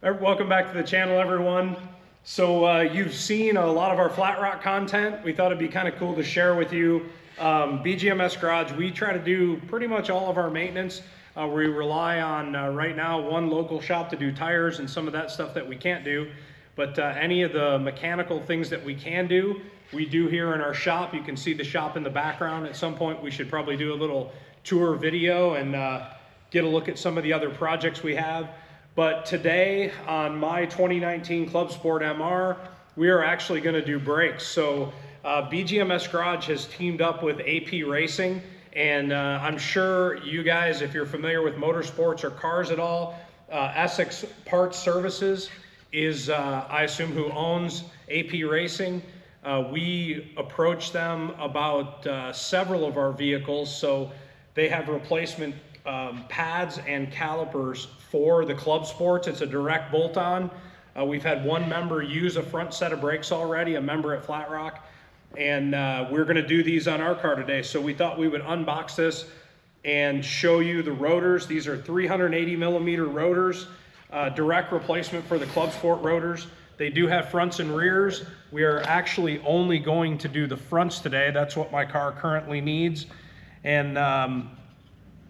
Welcome back to the channel, everyone. So you've seen a lot of our flat rock content. We thought it'd be kind of cool to share with you. BGMS Garage, we try to do pretty much all of our maintenance. We rely on right now one local shop to do tires and some of that stuff that we can't do. But any of the mechanical things that we can do, we do here in our shop. You can see the shop in the background. At some point we should probably do a little tour video and get a look at some of the other projects we have. But today on my 2019 Clubsport MR, we are actually going to do brakes. So BGMS Garage has teamed up with AP Racing, and I'm sure you guys, if you're familiar with motorsports or cars at all, Essex Parts Services is, I assume, who owns AP Racing. We approached them about several of our vehicles, so they have replacement pads and calipers for the Clubsports. It's a direct bolt-on. We've had one member use a front set of brakes already, a member at Flat Rock, and we're going to do these on our car today. So we thought we would unbox this and show you the rotors. These are 380 millimeter rotors, direct replacement for the Clubsport rotors. They do have fronts and rears. We are actually only going to do the fronts today. That's what my car currently needs. And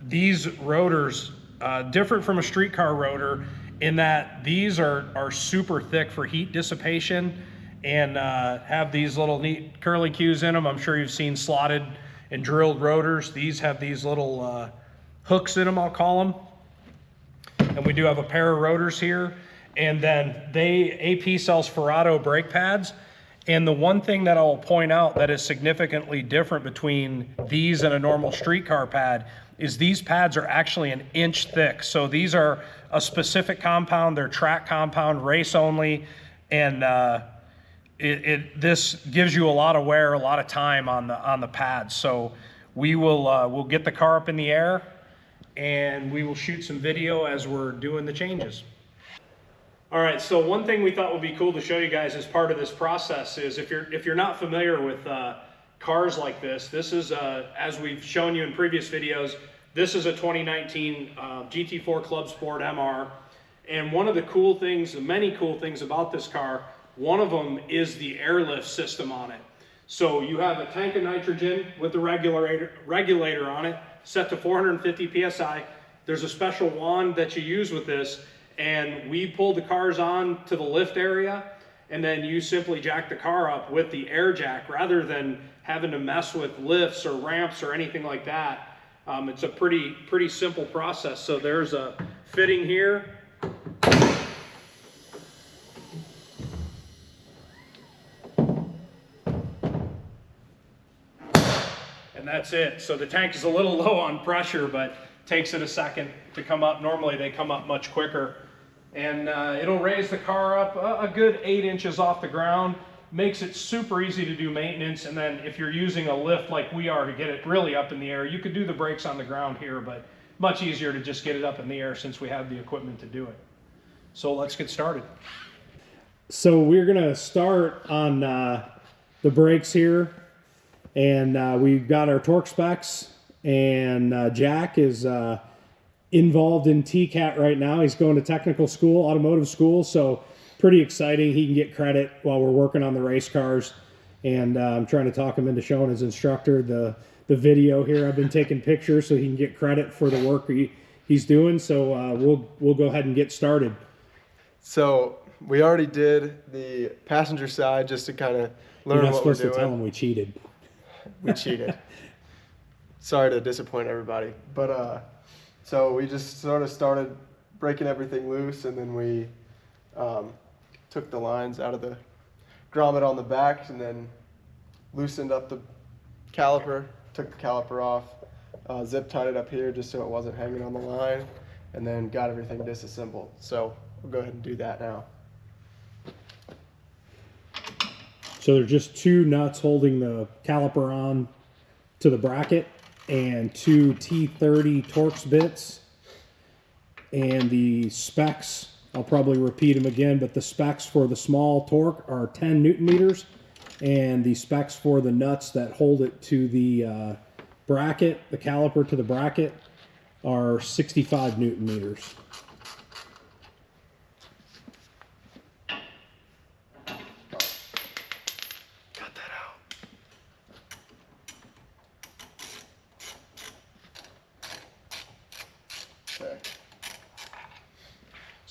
these rotors, different from a street car rotor in that these are super thick for heat dissipation and have these little neat curly cues in them. I'm sure you've seen slotted and drilled rotors. These have these little hooks in them, I'll call them. And we do have a pair of rotors here. And then AP sells Ferrado brake pads. And the one thing that I'll point out that is significantly different between these and a normal street car pad is these pads are actually an inch thick. So these are a specific compound, they're track compound, race only, and this gives you a lot of wear, a lot of time on the pads. So we will we'll get the car up in the air and we will shoot some video as we're doing the changes. All right, so one thing we thought would be cool to show you guys as part of this process is if you're not familiar with cars like this, this is, as we've shown you in previous videos, this is a 2019 GT4 Clubsport MR. And one of the cool things, the many cool things about this car, one of them is the airlift system on it. So you have a tank of nitrogen with the regulator on it, set to 450 PSI. There's a special wand that you use with this, and we pull the cars on to the lift area, and then you simply jack the car up with the air jack rather than having to mess with lifts or ramps or anything like that. It's a pretty simple process. So there's a fitting here. And that's it. So the tank is a little low on pressure, but takes it a second to come up. Normally they come up much quicker. And it'll raise the car up a good 8 inches off the ground. Makes it super easy to do maintenance. And then if you're using a lift like we are to get it really up in the air, you could do the brakes on the ground here, but much easier to just get it up in the air since we have the equipment to do it. So let's get started. So we're gonna start on the brakes here, and we've got our torque specs, and Jack is involved in TCAT right now. He's going to technical school, automotive school, so pretty exciting. He can get credit while we're working on the race cars, and I'm trying to talk him into showing his instructor the video here. I've been taking pictures so he can get credit for the work he's doing. So we'll go ahead and get started. So we already did the passenger side just to kind of learn what we're doing. You're not supposed to tell him we cheated. We cheated. Sorry to disappoint everybody, but so we just sort of started breaking everything loose, and then we took the lines out of the grommet on the back, and then loosened up the caliper, took the caliper off, zip tied it up here just so it wasn't hanging on the line, and then got everything disassembled. So we'll go ahead and do that now. So there's just two nuts holding the caliper on to the bracket and two T30 Torx bits, and the specs, I'll probably repeat them again, but the specs for the small torque are 10 Newton meters, and the specs for the nuts that hold it to the bracket, the caliper to the bracket, are 65 Newton meters.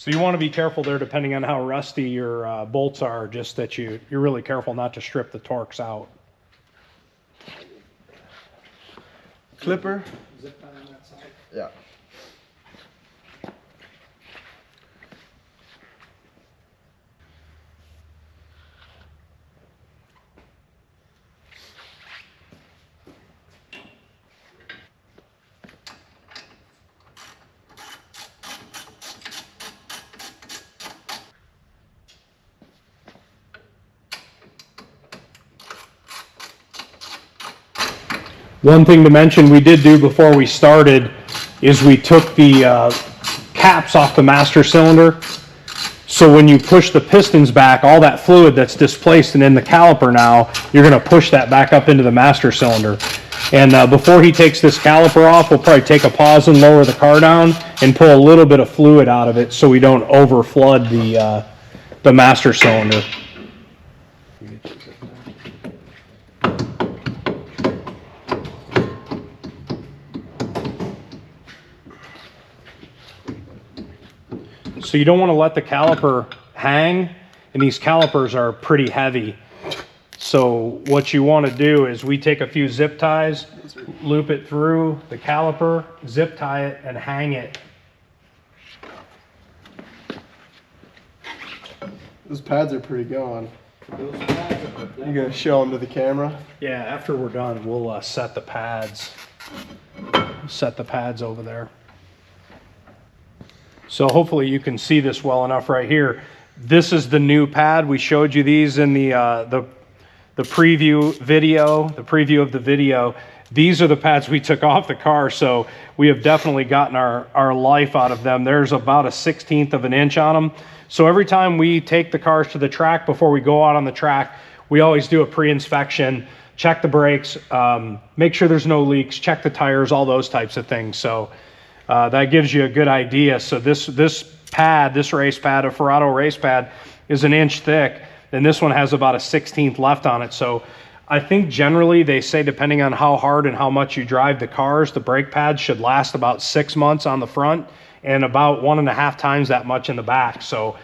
So you want to be careful there depending on how rusty your bolts are, just that you're really careful not to strip the Torx out. Clipper. Zip tie on that side. Yeah. One thing to mention we did do before we started is we took the caps off the master cylinder. So when you push the pistons back, all that fluid that's displaced and in the caliper now, you're going to push that back up into the master cylinder. And before he takes this caliper off, we'll probably take a pause and lower the car down and pull a little bit of fluid out of it so we don't over flood the master cylinder. So you don't want to let the caliper hang, and these calipers are pretty heavy. So what you want to do is we take a few zip ties, loop it through the caliper, zip tie it, and hang it. Those pads are pretty gone. You gonna show them to the camera? Yeah, after we're done, we'll set the pads. Set the pads over there. So hopefully you can see this well enough right here. This is the new pad. We showed you these in the preview video, the preview of the video. These are the pads we took off the car, so we have definitely gotten our life out of them. There's about 1/16 of an inch on them. So every time we take the cars to the track, before we go out on the track, we always do a pre-inspection, check the brakes, make sure there's no leaks, check the tires, all those types of things. So that gives you a good idea. So this pad, this race pad, a Ferrado race pad, is 1 inch thick, and this one has about 1/16 left on it. So I think generally they say depending on how hard and how much you drive the cars, the brake pads should last about 6 months on the front and about 1.5 times that much in the back. So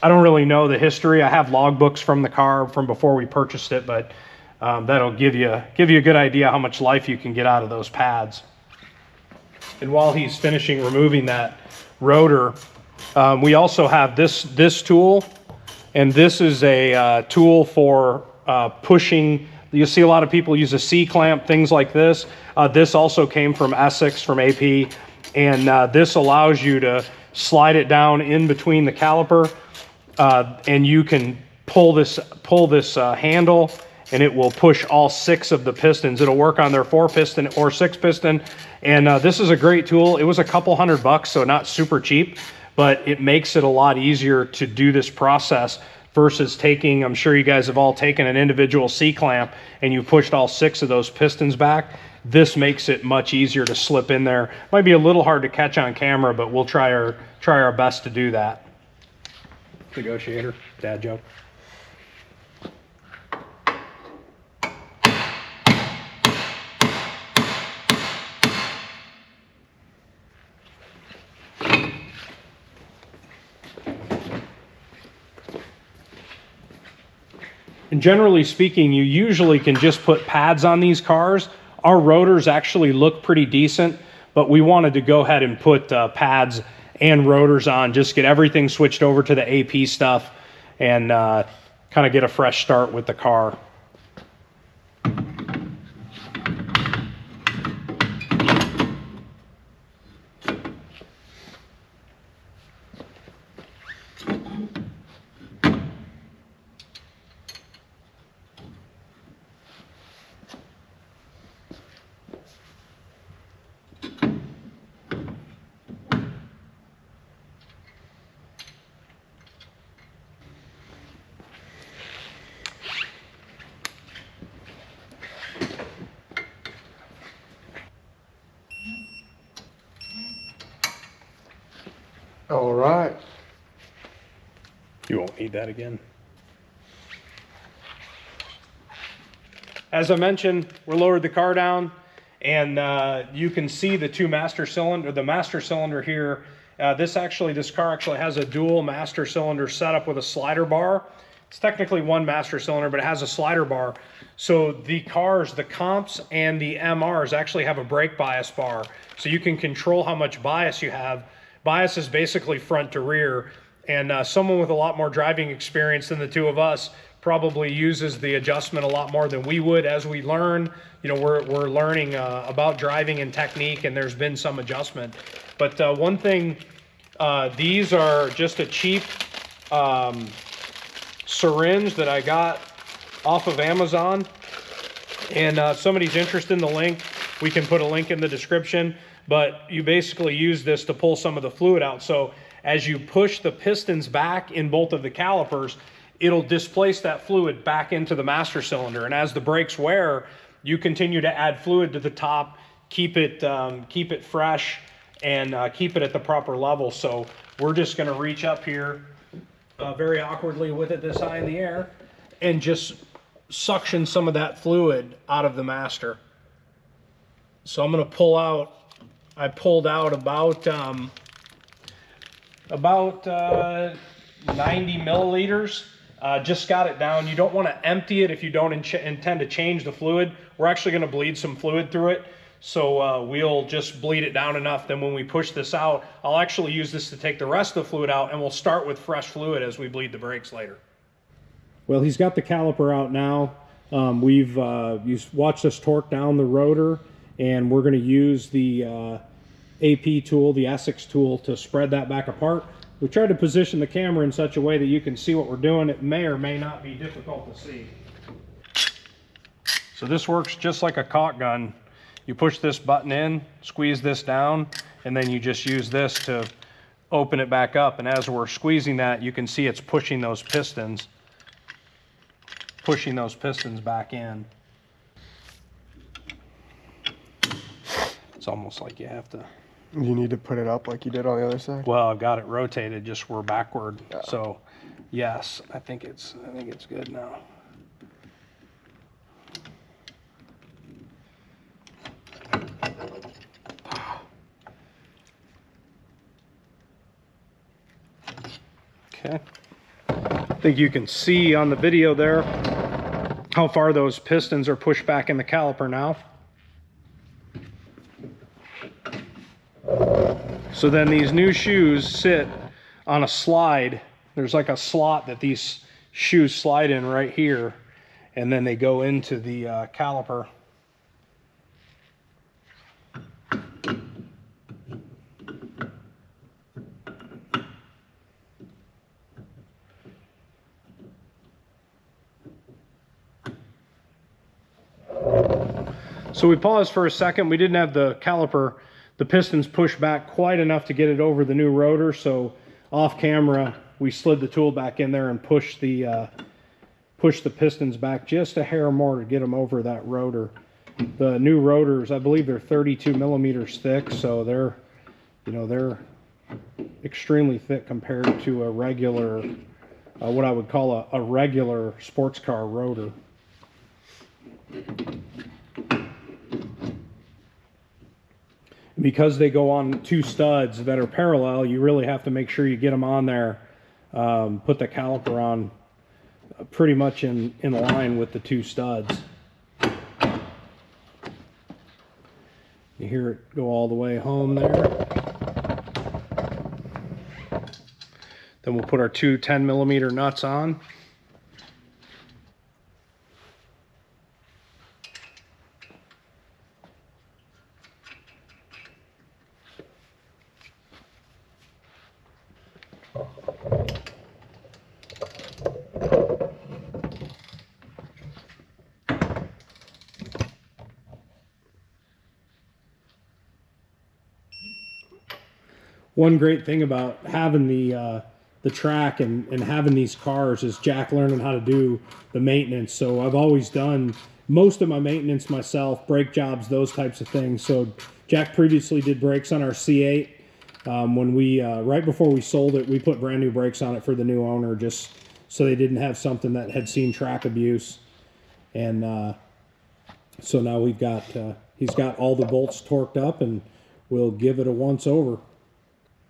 I don't really know the history. I have logbooks from the car from before we purchased it, but that'll give you a good idea how much life you can get out of those pads. And while he's finishing removing that rotor, we also have this tool, and this is a tool for pushing. You'll see a lot of people use a C-clamp, things like this. This also came from Essex, from AP, and this allows you to slide it down in between the caliper, and you can pull this handle, and it will push all 6 of the pistons. It'll work on their 4-piston or 6-piston, and this is a great tool. It was a couple $100, so not super cheap, but it makes it a lot easier to do this process versus taking, I'm sure you guys have all taken an individual C-clamp and you pushed all 6 of those pistons back. This makes it much easier to slip in there. Might be a little hard to catch on camera, but we'll try our best to do that. Negotiator, dad joke. And generally speaking, you usually can just put pads on these cars. Our rotors actually look pretty decent, but we wanted to go ahead and put pads and rotors on, just get everything switched over to the AP stuff and kind of get a fresh start with the car. All right. You won't need that again. As I mentioned, we lowered the car down, and you can see the master cylinder here This car actually has a dual master cylinder setup with a slider bar. It's technically one master cylinder, but it has a slider bar. So the cars, the comps and the MRs actually have a brake bias bar. So you can control how much bias you have. Bias is basically front to rear. And someone with a lot more driving experience than the two of us probably uses the adjustment a lot more than we would as we learn. You know, we're learning about driving and technique, and there's been some adjustment. But one thing, these are just a cheap syringe that I got off of Amazon. And if somebody's interested in the link, we can put a link in the description. But you basically use this to pull some of the fluid out. So as you push the pistons back in both of the calipers, it'll displace that fluid back into the master cylinder. And as the brakes wear, you continue to add fluid to the top, keep it fresh, and keep it at the proper level. So we're just going to reach up here very awkwardly with it this high in the air and just suction some of that fluid out of the master. So I'm going to pull out, I pulled out about 90 milliliters. Just got it down. You don't want to empty it if you don't intend to change the fluid. We're actually going to bleed some fluid through it. So we'll just bleed it down enough. Then when we push this out, I'll actually use this to take the rest of the fluid out, and we'll start with fresh fluid as we bleed the brakes later. Well, he's got the caliper out now. We've watched us torque down the rotor, and we're going to use the AP tool, the Essex tool, to spread that back apart. We tried to position the camera in such a way that you can see what we're doing. It may or may not be difficult to see. So this works just like a caulk gun. You push this button in, squeeze this down, and then you just use this to open it back up. And as we're squeezing that, you can see it's pushing those pistons back in. It's almost like you have to... You need to put it up like you did on the other side? Well, I've got it rotated, just we're backward. Yeah. So yes, I think it's good now. Okay. I think you can see on the video there how far those pistons are pushed back in the caliper now. So then these new shoes sit on a slide. There's like a slot that these shoes slide in right here, and then they go into the caliper. So we paused for a second. We didn't have the caliper, the pistons pushed back quite enough to get it over the new rotor. So off camera, we slid the tool back in there and pushed the pistons back just a hair more to get them over that rotor. The new rotors, I believe they're 32 millimeters thick, so they're extremely thick compared to a regular, what I would call a regular sports car rotor. Because they go on two studs that are parallel, you really have to make sure you get them on there, put the caliper on pretty much in line with the two studs. You hear it go all the way home there. Then we'll put our two 10 millimeter nuts on. One great thing about having the track and having these cars is Jack learning how to do the maintenance. So I've always done most of my maintenance myself, brake jobs, those types of things. So Jack previously did brakes on our C8. When we right before we sold it, we put brand new brakes on it for the new owner, just so they didn't have something that had seen track abuse. And so now we've got he's got all the bolts torqued up, and we'll give it a once over.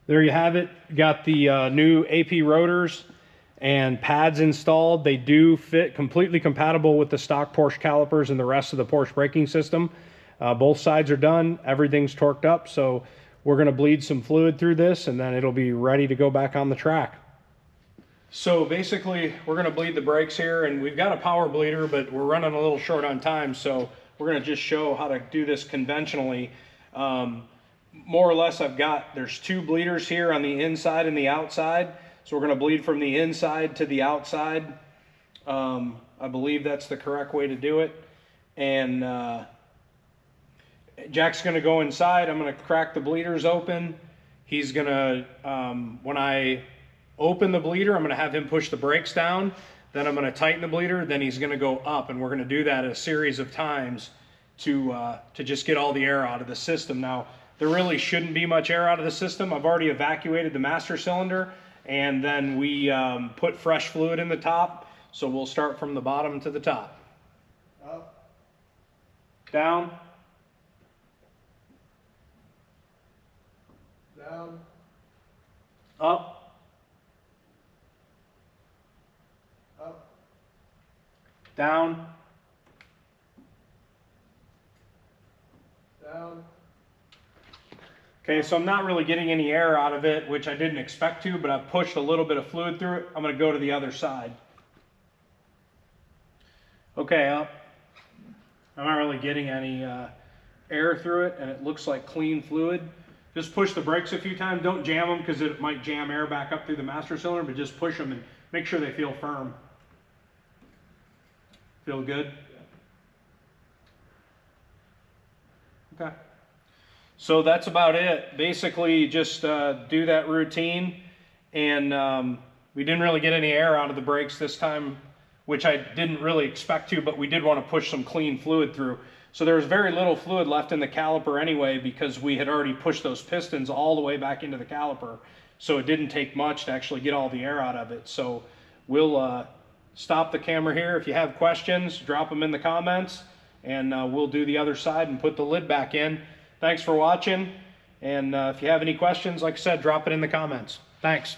there you have it. Got the new AP rotors and pads installed. They do fit completely compatible with the stock Porsche calipers and the rest of the Porsche braking system. Both sides are done. Everything's torqued up. So we're going to bleed some fluid through this and then it'll be ready to go back on the track. So basically we're going to bleed the brakes here, and we've got a power bleeder, but we're running a little short on time. So we're going to just show how to do this conventionally. More or less there's 2 bleeders here on the inside and the outside. So we're going to bleed from the inside to the outside. I believe that's the correct way to do it. And Jack's going to go inside. I'm going to crack the bleeders open. He's going to, when I open the bleeder, I'm going to have him push the brakes down. Then I'm going to tighten the bleeder. Then he's going to go up. And we're going to do that a series of times to just get all the air out of the system. Now, there really shouldn't be much air out of the system. I've already evacuated the master cylinder. And then we put fresh fluid in the top. So we'll start from the bottom to the top. Up. Down. Down. Up. Up. Down. Down. Okay, so I'm not really getting any air out of it, which I didn't expect to, but I've pushed a little bit of fluid through it. I'm going to go to the other side. Okay, up. I'm not really getting any air through it, and it looks like clean fluid. Just push the brakes a few times. Don't jam them because it might jam air back up through the master cylinder, but just push them and make sure they feel firm. Feel good? Okay. So that's about it. Basically, just do that routine. And we didn't really get any air out of the brakes this time, which I didn't really expect to, but we did want to push some clean fluid through. So there was very little fluid left in the caliper anyway, because we had already pushed those pistons all the way back into the caliper. So it didn't take much to actually get all the air out of it. So we'll stop the camera here. If you have questions, drop them in the comments, and we'll do the other side and put the lid back in. Thanks for watching, and if you have any questions, like I said, drop it in the comments. Thanks.